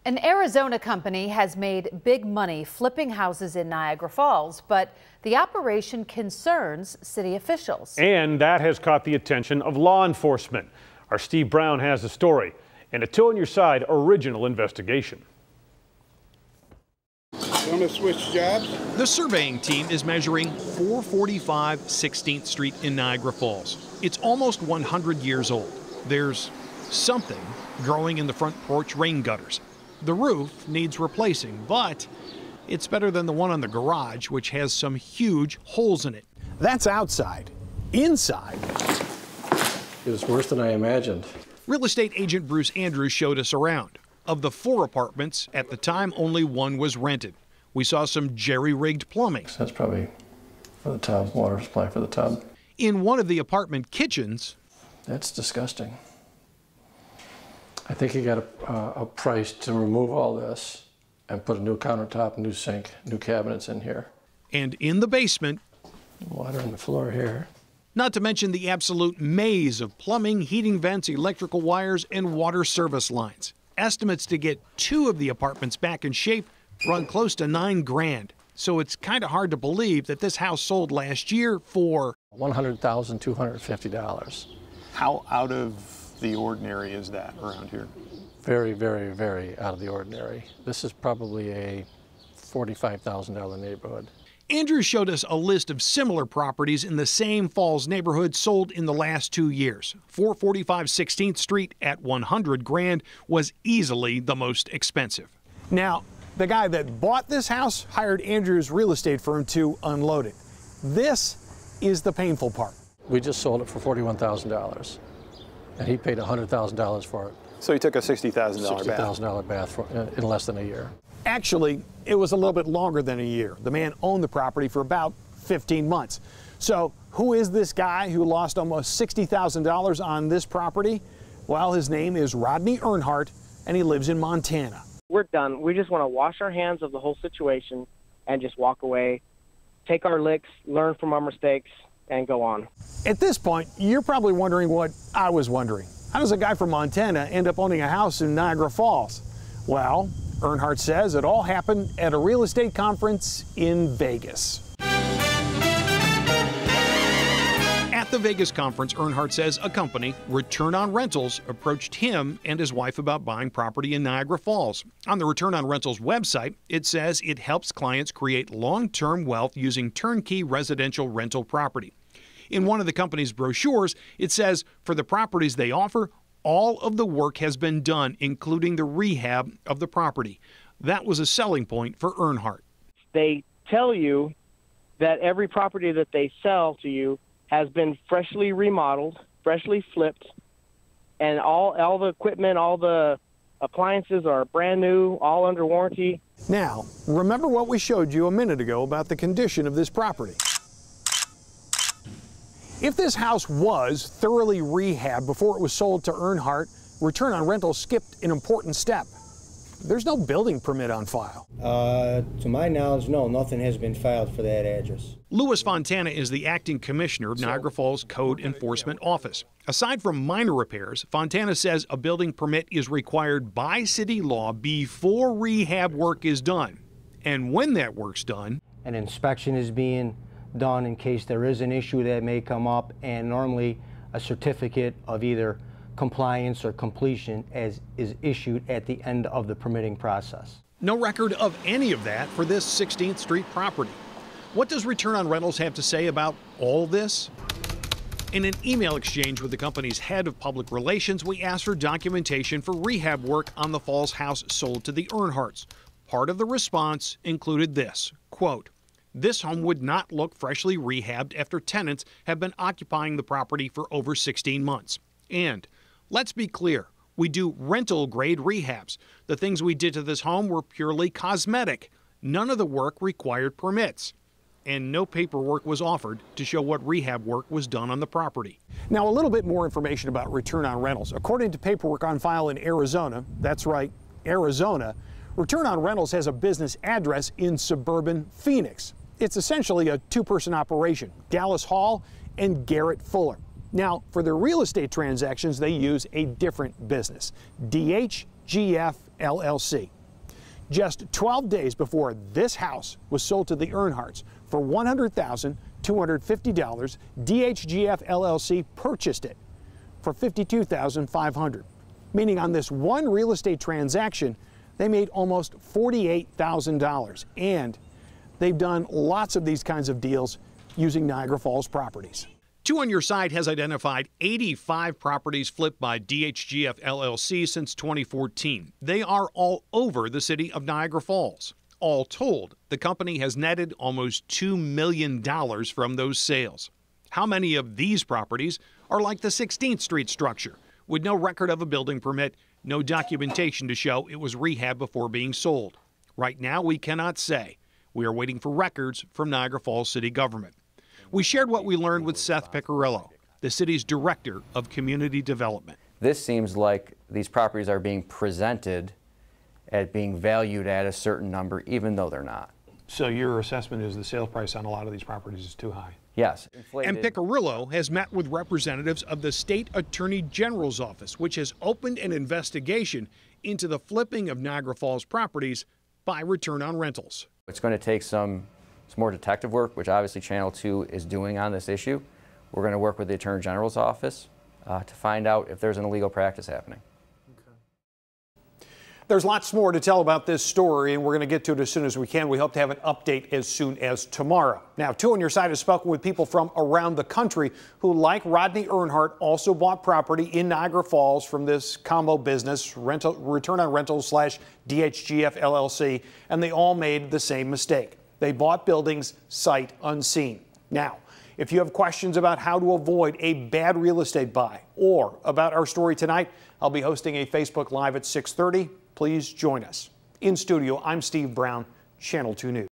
An Arizona company has made big money flipping houses in Niagara Falls, but the operation concerns city officials. And that has caught the attention of law enforcement. Our Steve Brown has the story and a Two on Your Side original investigation. Want to switch jobs? The surveying team is measuring 445 16th Street in Niagara Falls. It's almost 100 years old. There's something growing in the front porch rain gutters. The roof needs replacing, but it's better than the one on the garage, which has some huge holes in it. That's outside. Inside, it was worse than I imagined. Real estate agent Bruce Andrews showed us around. Of the 4 apartments, at the time only 1 was rented. We saw some jerry-rigged plumbing. That's probably for the tub, water supply for the tub. In one of the apartment kitchens. That's disgusting. I think he got a price to remove all this and put a new countertop, new sink, new cabinets in here. And in the basement. Water on the floor here. Not to mention the absolute maze of plumbing, heating vents, electrical wires, and water service lines. Estimates to get 2 of the apartments back in shape run close to $9 grand. So it's kind of hard to believe that this house sold last year for $100,250. How out of the ordinary is that around here? Very, very, very out of the ordinary. This is probably a $45,000 neighborhood. Andrew showed us a list of similar properties in the same Falls neighborhood sold in the last 2 years. 445 16th Street at 100 grand was easily the most expensive. Now, the guy that bought this house hired Andrew's real estate firm to unload it. This is the painful part. We just sold it for $41,000, and he paid $100,000 for it. So he took a $60,000 bath. $60,000 bath in less than a year. Actually, it was a little bit longer than a year. The man owned the property for about 15 months. So who is this guy who lost almost $60,000 on this property? Well, his name is Rodney Earnhardt, and he lives in Montana. We're done. We just want to wash our hands of the whole situation and just walk away, take our licks, learn from our mistakes, and go on. At this point, you're probably wondering what I was wondering. How does a guy from Montana end up owning a house in Niagara Falls? Well, Earnhardt says it all happened at a real estate conference in Vegas. At the Vegas conference, Earnhardt says a company, Return on Rentals, approached him and his wife about buying property in Niagara Falls. On the Return on Rentals website, it says it helps clients create long-term wealth using turnkey residential rental property. In one of the company's brochures, it says for the properties they offer, all of the work has been done, including the rehab of the property. That was a selling point for Earnhardt. They tell you that every property that they sell to you has been freshly remodeled, freshly flipped, and all the equipment, all the appliances are brand new, all under warranty. Now, remember what we showed you a minute ago about the condition of this property. If this house was thoroughly rehabbed before it was sold to Earnhardt, Return on Rentals skipped an important step. There's no building permit on file. To my knowledge, no, nothing has been filed for that address. Louis Fontana is the acting commissioner of Niagara Falls Code Enforcement Office. Aside from minor repairs, Fontana says a building permit is required by city law before rehab work is done. And when that work's done, An inspection is being done in case there is an issue that may come up, and normally a certificate of either compliance or completion is issued at the end of the permitting process. no record of any of that for this 16th Street property. What does Return on Rentals have to say about all this? In an email exchange with the company's head of public relations, we asked for documentation for rehab work on the Falls house sold to the Earnhardts. Part of the response included this, quote, "This home would not look freshly rehabbed after tenants have been occupying the property for over 16 months. And let's be clear, we do rental-grade rehabs. The things we did to this home were purely cosmetic. None of the work required permits. And no paperwork was offered to show what rehab work was done on the property." Now, a little bit more information about Return on Rentals. According to paperwork on file in Arizona, that's right, Arizona, Return on Rentals has a business address in suburban Phoenix. It's essentially a two-person operation, Dallas Hall and Garrett Fuller. Now, for their real estate transactions, they use a different business, DHGF LLC. Just 12 days before this house was sold to the Earnhardts for $100,250, DHGF LLC purchased it for $52,500, meaning on this one real estate transaction, they made almost $48,000. And they've done lots of these kinds of deals using Niagara Falls properties. 2 on Your Side has identified 85 properties flipped by DHGF LLC since 2014. They are all over the city of Niagara Falls. All told, the company has netted almost $2 million from those sales. How many of these properties are like the 16th Street structure, with no record of a building permit, no documentation to show it was rehab before being sold? Right now, we cannot say. We are waiting for records from Niagara Falls City government. We shared what we learned with Seth Piccirillo, the city's director of community development. This seems like these properties are being presented at being valued at a certain number, even though they're not. So your assessment is the sale price on a lot of these properties is too high? Yes. And Piccirillo has met with representatives of the State Attorney General's office, which has opened an investigation into the flipping of Niagara Falls properties by return on rentals. It's going to take some more detective work, which obviously Channel 2 is doing on this issue. We're going to work with the Attorney General's office to find out if there's an illegal practice happening. There's lots more to tell about this story, and we're going to get to it as soon as we can. We hope to have an update as soon as tomorrow. Now, 2 on Your Side has spoken with people from around the country who, like Rodney Earnhardt, also bought property in Niagara Falls from this combo business, Return on Rentals / DHGF LLC, and they all made the same mistake. They bought buildings sight unseen. Now, if you have questions about how to avoid a bad real estate buy or about our story tonight, I'll be hosting a Facebook Live at 6:30. Please join us. In studio, I'm Steve Brown, Channel 2 News.